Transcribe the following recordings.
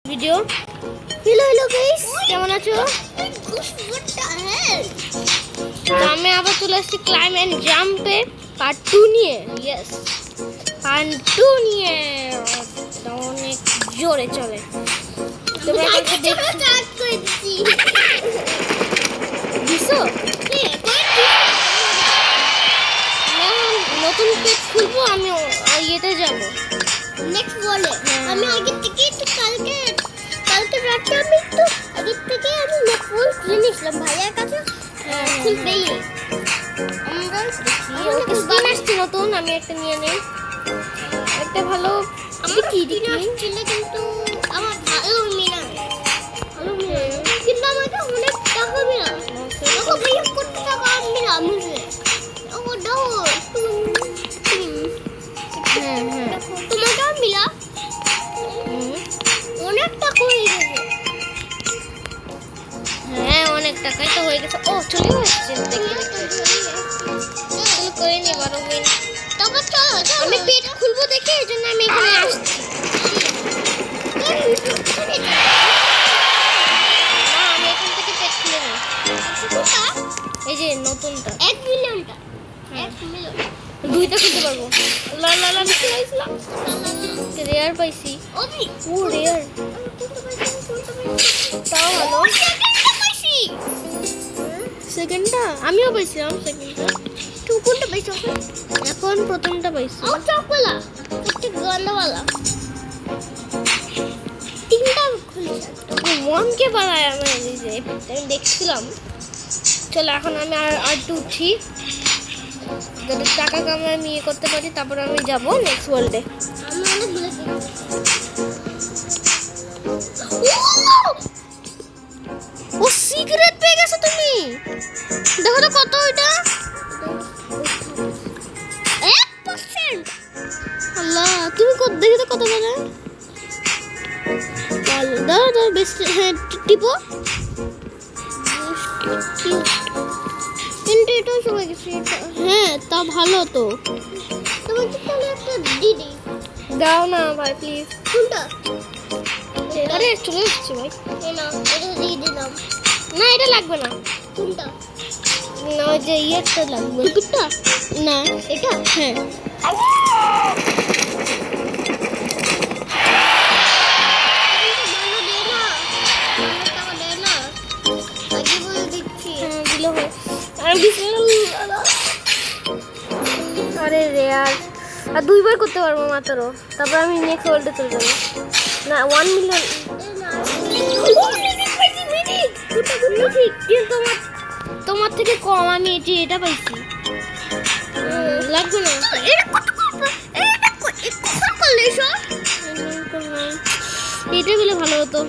Video. Hello guys, কেমন আছো? আমি আবার চলে আসছি ক্লাইম অ্যান্ড জাম্পে পার্ট 2 নিয়ে। ইয়েস, পার্ট 2 নিয়ে অনেক জোরে চলে। তোমরা কাছে দিছো নতুন পেজ খুলবো, আমি ইয়েতে যাবো নেক্সট ওয়ার্ল্ডে। আমি আগে থেকে তো কালকে রাতে আমি তো আগে থেকে আমি নেক্সট ওয়ার্ল্ড খুলে নিয়েছিলাম ভাইয়ার কাছে খুলতেই। আমরা স্কিন আসছে নতুন, আমি একটা নিয়ে নেই। একটা ভালো আমি কি ছিল কিন্তু আমার ভালো মিনা কিন্তু আমাকে অনেক টাকা মিলা টাকা ভাইয়া কত টাকা মিলা মুঝে ও দাও তোমাকে মিলা অনেক টাকা হয়ে গেছে। হ্যাঁ, অনেক টাকাই তো হয়ে গেছে। ও চলে আসছে, দেখি চলো করে নি 12 মিনিট। তবে চলো আমি পেট খুলবো দেখে, এই জন্য আমি এখানে আসছি। না, আমি এখান থেকে পেট খুলে নিই। এই যে নতুনটা 1 মিলিয়নটা 1 মিলিয়ন দুইটা খুলতে পারবো। লা লা লা নিচে আইছিলাম, রেয়ার পাইছি। ওবি ও রেয়ার, তাও ভালো। সেকেন্ডটা আমিও পাইছিলাম। সেকেন্ডটা তুমি কোনটা পাইছো? এখন প্রথমটা পাইছি। ও চকলা একটু গন্ধওয়ালা তিনটা খুলেছে। মনকে পালায় আমার এই যে আমি দেখছিলাম। চলো এখন আমি আর একটু উঠি, যাতে টাকা কামাই আমি ইয়ে করতে পারি, তারপর আমি যাব নেক্সট ওয়ার্ল্ডে। আমি অনেক বলেছি ও সিগারেট পেয়ে গেছো তুমি। দেখো তো কত এটা। 1%। আল্লাহ, তুমি কত দেখি তো কত বলে। দাও দাও বেশি, হ্যাঁ টিপো। কিন্তু এটা সবাই গেছে। হ্যাঁ, তা ভালো তো। তোমাকে তাহলে একটা দিদি দাও না ভাই প্লিজ। কোনটা? আরে চলে এসছি ভাই। এই না এটা দিয়ে দিলাম। না, এটা লাগবে না। কোনটা? না, ওই যে ইয়েটা লাগবে। টিকিটটা না, এটা হ্যাঁ দিলে হয়। আর আরে রেয়ার আর দুইবার করতে পারবো মাত্র, তারপর আমি নেক্সট ওয়ার্ল্ডে চলে যাবো। না 1 মিলিয়ন কিন্তু তোমার থেকে কম আমি এটা পাইছি। লাগবে না, এটা বলে ভালো হতো।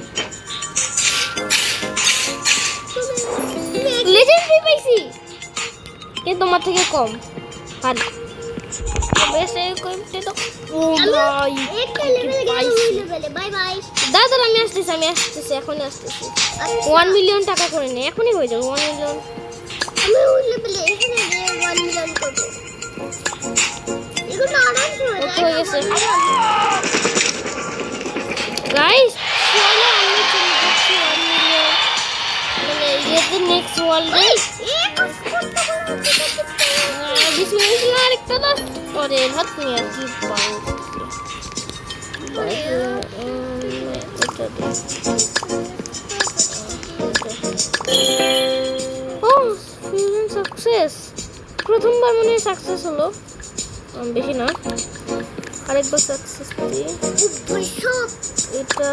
লেজেন্ডারি পাইছি কিন্তু তোমার থেকে কম। আর বেশি কমতে তো ও ভাই বাই বাই। দাদা আমি আসতেছি এখনই আসতেছি। 1 মিলিয়ন টাকা করে নে, এখনই হয়ে যাবে 1 মিলিয়ন। আমি ওই লেভেলে এখানে 1 মিলিয়ন করব। এগুলো আরাম হয়ে গেছে গাইস। চলো আমি চলে যাচ্ছি 1 মিলিয়ন মানে ইয়েতে নেক্সট ওয়ার্ল্ডে। বিসমিল্লাহ, আরেকটা দাও। ওরে হাত নিয়ে আর কি পাও। ও সাকসেস, প্রথমবার মনে হয় সাকসেস হলো। বেশি না, আরেকবার সাকসেস করি। এটা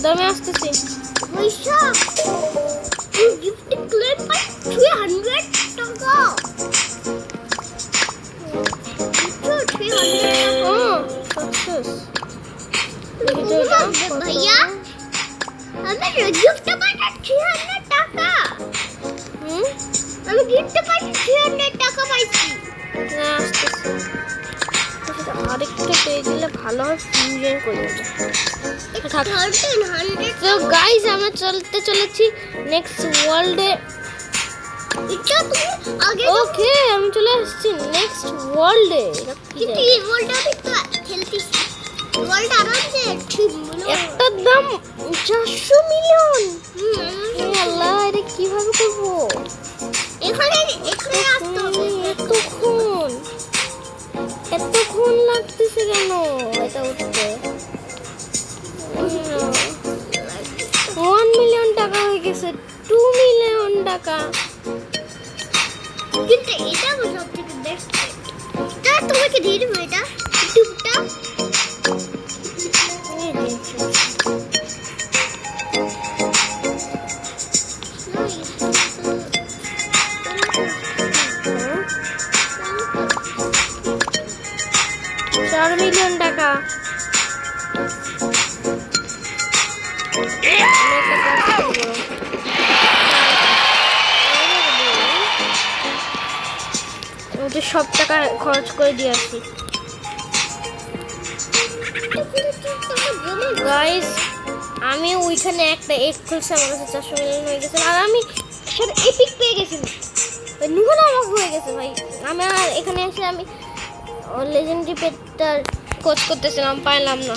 দামে আসতেছি। পয়সা গিফট ক্লেম পাই 300 টাকা। ও সাকসেস ভাইয়া আমি গিফট পাই 300 টাকা। আমি গিফট পাই 300 টাকা পাইছি। আরেকটা পেয়ে গেলে ভালো হয়, ফিউশন করে দেবো। তো 100 গাইস আমরা চলতে চলেছি নেক্সট ওয়ার্ল্ডে। এটা তুমি আগে ওকে আমি চলে আসছি নেক্সট ওয়ার্ল্ডে। কিন্তু এই ওয়ার্ল্ডে আমি তো খেলতেছি। বলটা আরামসে ঠিক বলো। একটার দাম 400 মিলিয়ন। আল্লাহ, এটা কিভাবে করবো? এখানে আসতে হবে। এতক্ষণ লাগতেছে কেন এটা উঠতে? 1 মিলিয়ন টাকা হয়ে গেছে, 2 মিলিয়ন টাকা। কিন্তু এটা আমার সব থেকে বেস্ট। এটা তোমাকে দিয়ে দেবো, এটা ইউটিউবটা। চার মিলিয়ন টাকা। ওদের সব টাকা খরচ করে দিয়ে আসি। গাইস, আমি ওইখানে একটা এগ খুলছি, আমার কাছে 400 মিলিয়ন হয়ে গেছে, আর আমি সেটা এপিক পেয়ে গেছি। নুহান আমাকে হয়ে গেছে ভাই। আমি আর এখানে এসে আমি লেজেন্ডারি পেটটার খোঁজ করতেছিলাম, পাইলাম না।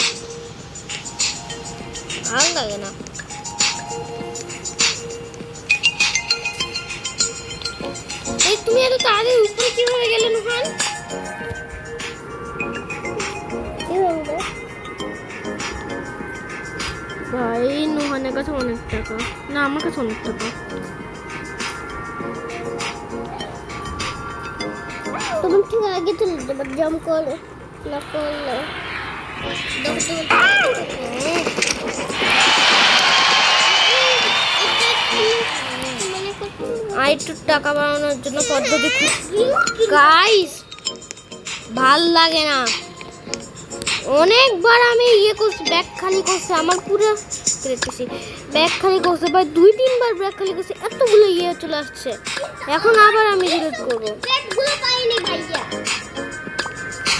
ভালো লাগে না। এই তুমি এত তাড়াতাড়ি উপরে কিভাবে গেলে নুহান? ভাই নুহানের কাছে অনেক টাকা, না আমার কাছে অনেক টাকা। তোমার ঠিক আগে চলে যাবে, জাম্প করো না করলে। আর একটু টাকা বাড়ানোর জন্য পদ্ধতি গাইস, ভাল লাগে না। অনেকবার আমি ইয়ে করছি, ব্যাগ খালি করছে আমার পুরো কেটেছি। ব্যাগ খালি করছে ভাই, 2-3 বার ব্যাগ খালি করছে, এতগুলো ইয়ে চলে আসছে। এখন আবার আমি ডিলিট করবো। পেটগুলো পাইনি ভাইয়া।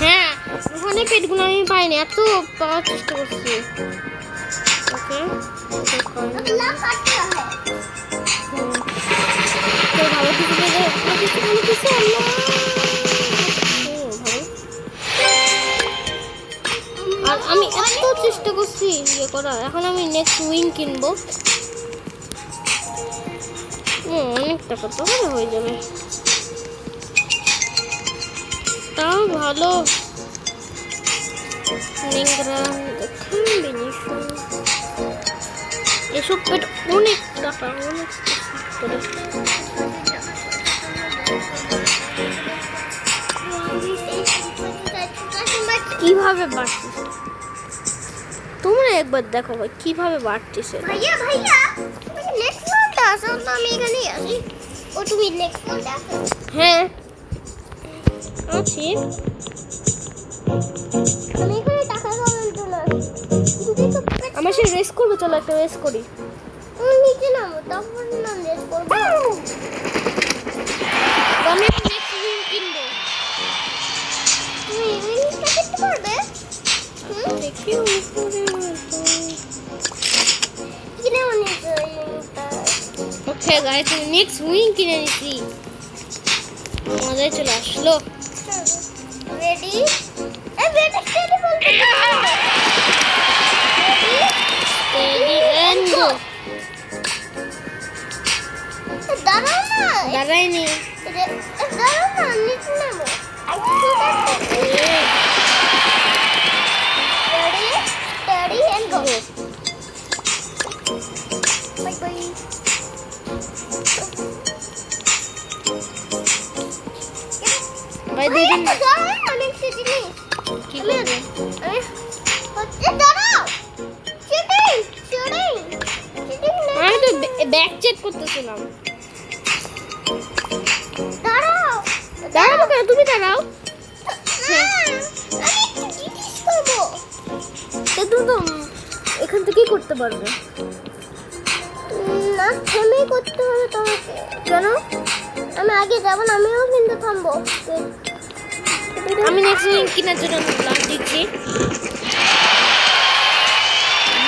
হ্যাঁ, ওখানে পেটগুলো আমি পাইনি, এত পাওয়ার চেষ্টা করছি। ওকে, अगला काटता है। তো ভালো কিছু পেয়ে ভালো কিছু আল্লাহ। আর আমি এত চেষ্টা করছি ইয়ে করা। এখন আমি নেক্সট উইং কিনবো। অনেক টাকা তো হয়ে যাবে, তাও ভালো। এসব পেট অনেক টাকা, অনেক করে। কিভাবে বাড়তেছে তোমরা একবার দেখো ভাই, কিভাবে বাড়তেছে। भैया भैया তুমি নেক্সট মডটা আসো তো, আমি এখানেই আছি। ও তুমি নেক্সট মডটা আসো। হ্যাঁ আছি, আমি এখানে টাকা কামানোর জন্য আসি। আমার সে রেস করবো, চলো একটা রেস করি। আমি নিচে নামো, তারপর না নেট করবো। তো আমি নেক্সট উইং কিনবো। তুমি ইংলিশটা করতে পারবে? দেখি উপরে কিনে অনেক ইংলিশটা। ওকে গাইস, আমি নেক্সট উইং কিনে নিছি। মজাই চলে আসলো। রেডি? এ বেটা স্টেডি বলতে রেডি রেডি এন্ড গো। দাঁড়াও না, দাঁড়াইনি। দাঁড়াও না, নিচে নামো। Ready steady and go. Bye bye. ভাই দিদিন দাঁড়াও না, নেক্সট জিনিস কি করবে? দাঁড়াও। Cheating cheating cheating. আমি তো ব্যাক চেক করতেছিলাম। দাঁড়াও দাঁড়াবো কেন, তুমি দাঁড়াও। আমি একটু জিজ্ঞেস করবো। তুমি তো এখান থেকেই করতে পারবে। না, থেমে করতে হবে তোমাকে। কেন? আমি আগে যাবো না, আমিও কিন্তু থামবো। আমি নেক্সট উইং কেনার জন্য প্ল্যান দিচ্ছি।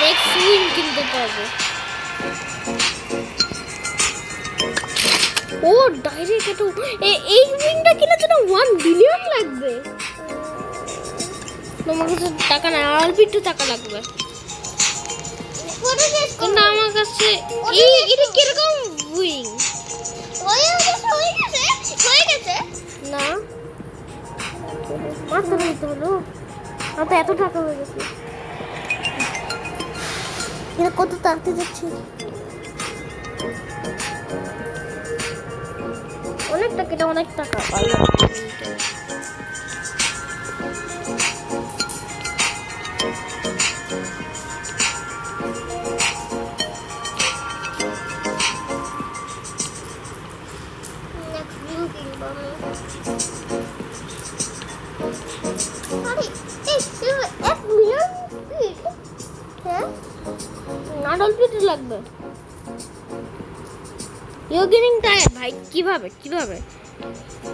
নেক্সট উইং কিনতে পারবো। ও ডাইরেক্ট এটা এই উইংটা কেনার জন্য 1 বিলিয়ন লাগবে। তোমার কাছে টাকা নাই, অল্প একটু টাকা লাগবে। ফটো শেষ কিন্তু আমার কাছে এটা কিরকম উইং হয়ে গেছে না, মাত্র নিতে হলো। আমার তো এত টাকা হয়ে গেছে। এটা কত তাড়াতাড়ি যাচ্ছে, অনেক টাকা, এটা অনেক টাকা পাইলাম। নেক্সট দিন কিনবো আমি। আরে এই 1 মিলিয়ন স্পিড, হ্যাঁ না অল্প একটু লাগবে। ইউ গেটিং টায়ার্ড ভাই, কিভাবে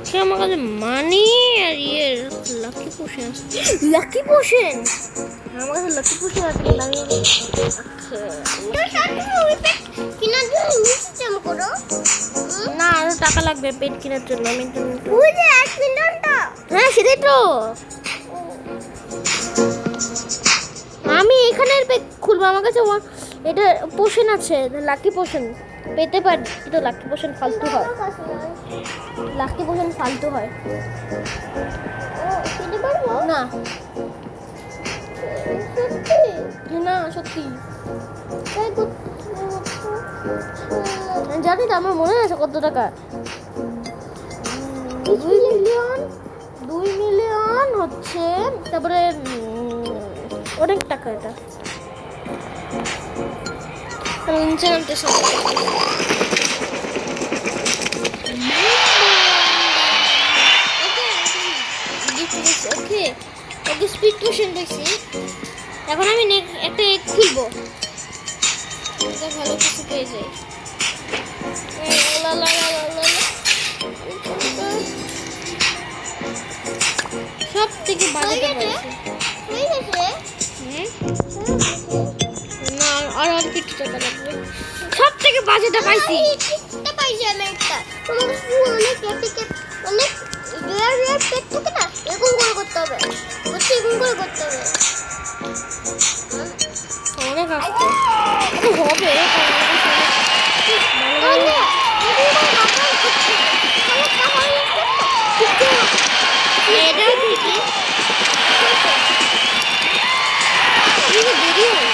সে আমার কাছে মানি আর লাকি পোশন আছে। লাকি পোশন আমার কাছে লাকি পোশন আছে, আমি তোর সাথে উইপেট কিনার জন্য নিচে করো। না আরো টাকা লাগবে পেট কেনার জন্য। আমি ওই যে 1 মিলিয়নটা, হ্যাঁ সেটাই তো, আমি এখানের পেট খুলবো। আমার কাছে এটা পোশন আছে, লাকি পোশন পেতে পারি, কিন্তু লাকি পোশন ফালতু হয়। লাকি পোশন ফালতু হয় ও কিনতে পারবো না, সত্যি? না সত্যি তাই তো আমি জানি তো, আমার মনে আছে কত টাকা। 2 মিলিয়ন হচ্ছে, তারপরে অনেক টাকা এটা। আমি নিচে নামতে ওকে ওকে স্পিড পোশন পেয়েছি। এখন আমি একটা এগ খুলবো, এটা ভালো কিছু পেয়ে যাই। লা লা লা লা লা লা। সব থেকে বাজেটা পাইছি। হয়ে গেছে না আর অল্প একটু টাকা লাগবে। সব থেকে বাজেটা পাইছি। এটা পাইছি আমি একটা। তোমার কাছে অনেক অনেক রেয়ার পেট থাকে না, এরকম করে করতে হবে, বুঝছি? এরকম করে করতে হবে। অনেক আসছে, এটা হবে এটা ঠিকই। দেরি হলো।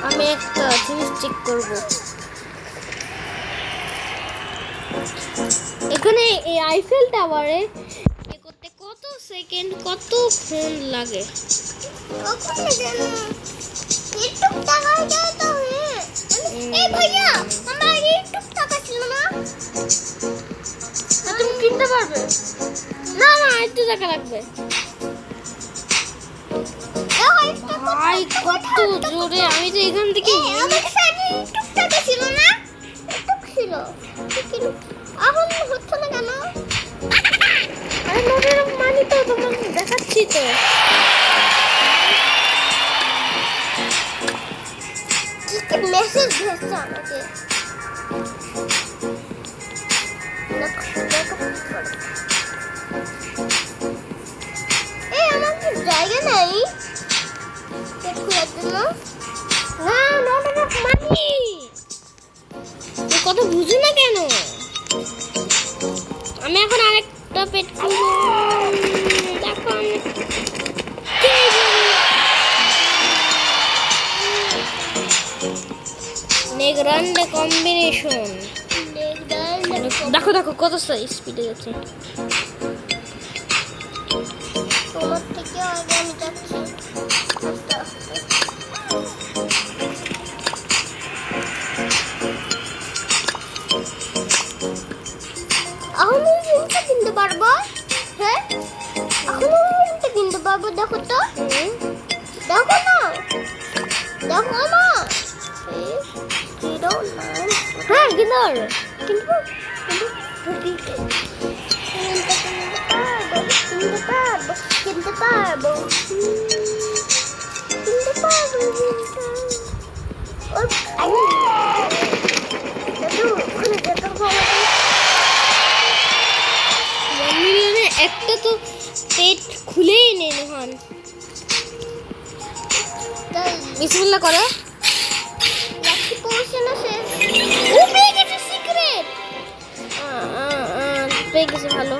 আমি একটা জিনিস চেক করব। এখানে এই আইফেল টাওয়ারে এ করতে কত সেকেন্ড কত ফোন লাগে? একটু টাকা দাও তো। এই ভাইয়া, আমার একটু টাকা ছিল না। তুমি কিনতে পারবে? না না একটু টাকা লাগবে। ভাই কত জোরে, আমি তো এখান থেকে আমার কাছে একটু টাকা ছিল না, একটু ছিল, কিন্তু এখন হচ্ছে না কেন? আরে নোটের মানি তো তোমাকে দেখাচ্ছি তো। কি মেসেজ দিয়েছে আমাকে? এই আমার কি জায়গা নাই পেট খোলার জন্য? না নোটের মানি কত বুঝো না কেন? আমি এখন আরেকটা পেট খুলবো। দেখো আমি নেগ্রান্ডে কম্বিনেশন। দেখো দেখো কত স্পিডে যাচ্ছে। তোমার থেকে আগে আমি যাচ্ছি আস্তে আস্তে। এখন আমি জিনিসটা কিনতে পারবো? হ্যাঁ এখন আমি জিনিসটা কিনতে পারবো। দেখো তো, দেখো না, দেখো না, এটা কিন্তু না হ্যাঁ কিনতে পারবে কিন্তু কিনতে পারবো কিনতে পারবো কিনতে পারবো মিলিয়নে একটা তো পেট খুলেই নেই হন বিসমিল্লাহ করো লাকি পোর্শন আছে ও পেয়ে গেছে সিক্রেট পেয়ে গেছে ভালো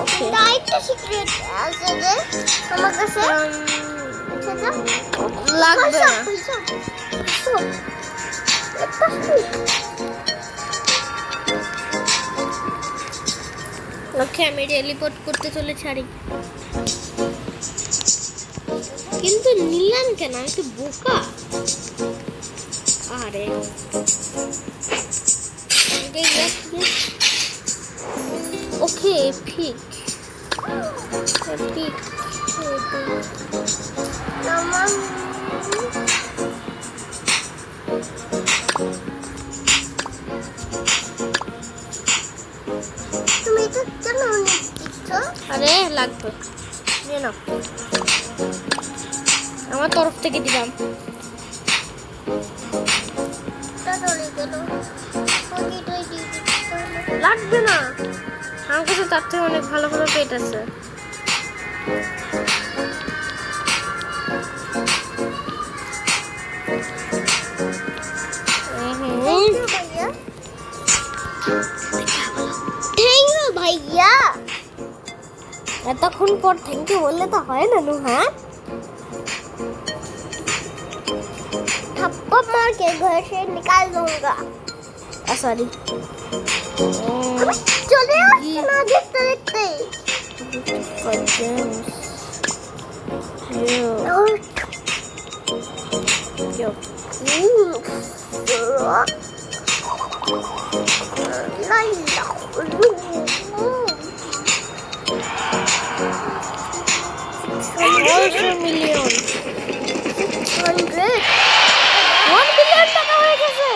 ওকে একটা সিক্রেট আছে যে আমার কাছে সেটা লাগবে না ওকে আমি টেলিপোর্ট করতে চলে ছাড়ি কিন্তু নিলাম কেন আমি তো বোকা আরে ওকে ঠিক ঠিক আমার তুমি এটা কেন দিচ্ছ আরে লাগবে নিয়ে নাও আমার তরফ থেকে দিলাম তাহলে গেল ওইটাই দিয়ে দিচ্ছ লাগবে না আমার কাছে তার থেকে অনেক ভালো ভালো পেট আছে भैया थैंक यू भैया এতক্ষণ পর থ্যাংক ইউ বললে তো হয় না নু হ্যাঁ थप्पड़ मार के घर से निकाल दूंगा সরি चले ना देखते देखते মিলিয়ন 100 1 বিলিয়ন টাকা হয়ে গেছে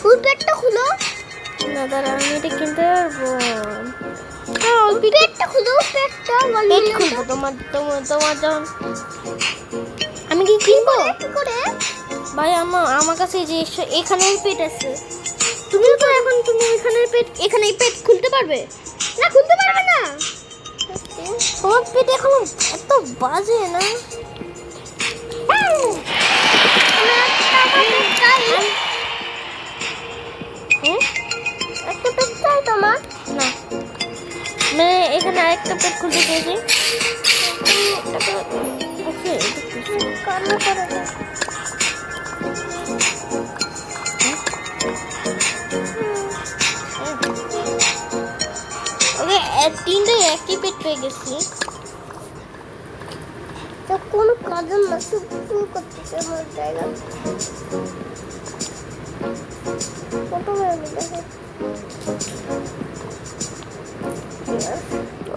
ফুল পেটটা খুলো না দাঁড়া আমি এটা কিনতে পারবো পেটটা খুলো পেটটা পেট খুলবো তোমার তোমার তোমার যখন আমি কি কিনবো কি করে ভাই আমার কাছে এই যে এখানের পেট আছে তুমিও তো এখন তুমি এখানের পেট এখানে এই পেট খুলতে পারবে না খুলতে পারবে না তোমার পেট এখন এত বাজে না একটা পেট চাই তোমার না মানে এখানে আরেকটা পেট খুলতে চেয়েছি ওকে কান্না করে না ওকে তিনটে একই পেট পেয়ে গেছি তো কোনো কাজের না শুধু করতেছে আমার জায়গা কত হয়ে গেছে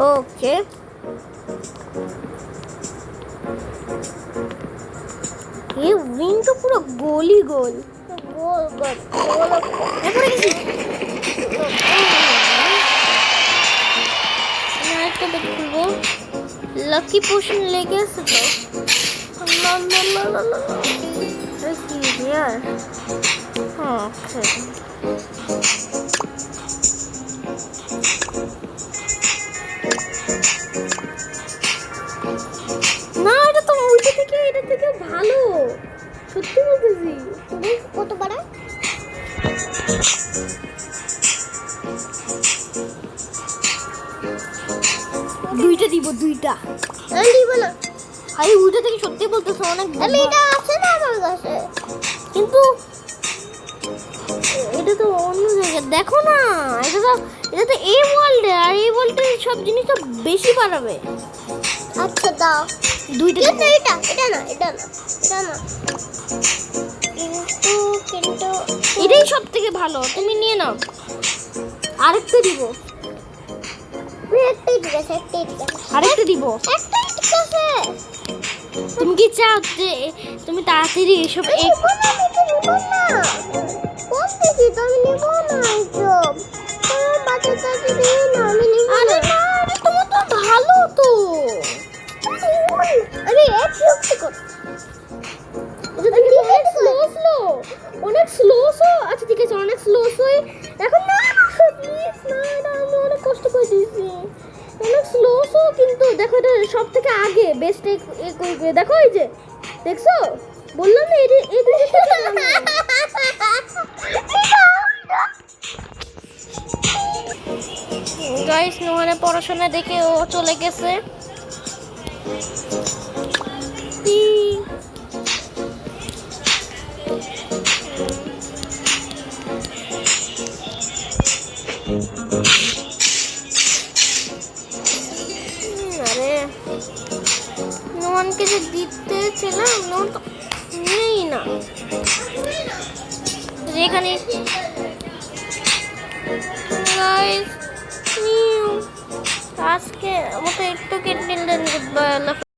ওকে এই উইং তো পুরো গোলই গোল গোল গোল গোল এরপরে গেছি আরেকটা পেট খুলবো লাকি পোশন লেগে আছে তো কি ইয়ার ওকে না এটা তো ওইটা থেকে এটা থেকে ভালো সত্যি বলতেছি কত বড় দুইটা দিব দুইটা আমি দিব না আরে ওইটা থেকে সত্যি বলতেছো অনেক আমি এটা আছে না আমার কাছে কিন্তু এটা তো অন্য জায়গায় দেখো না এটা তো এই ওয়ার্ল্ডে আর এই ওয়ার্ল্ডে সব জিনিস তো বেশি বাড়াবে আচ্ছা দাও দুইটা কিন্তু দিব। এটা না এটা না এটা না কিন্তু এটাই সব থেকে ভালো তুমি নিয়ে নাও আরেকটা দিব একটাই ঠিক আছে একটাই ঠিক আছে আরেকটা দিব একটাই ঠিক আছে তুমি কি চাও যে তুমি তাড়াতাড়ি এসব এক বলতেছি তো আমি নিব না এসব আমার বাচ্চাটাকে দিও না আমি নিব আরে না না আরে তোমার তো ভালো তো আরে এক বিরক্তি কর অনেক স্লো আচ্ছা ঠিক আছে অনেক স্লো এখন না প্লিজ না এটা আমি অনেক কষ্ট করে দিয়েছি অনেক স্লো কিন্তু দেখো এটা সব থেকে আগে বেস্ট দেখো এই যে দেখছো বললাম না এই গাইস নোহানের পড়াশোনা দেখে ও চলে গেছে আরে নোহানকে যে দিতেছিলাম নোহান তো নেই না যেখানে গাইস আজকে মতো একটু কেটে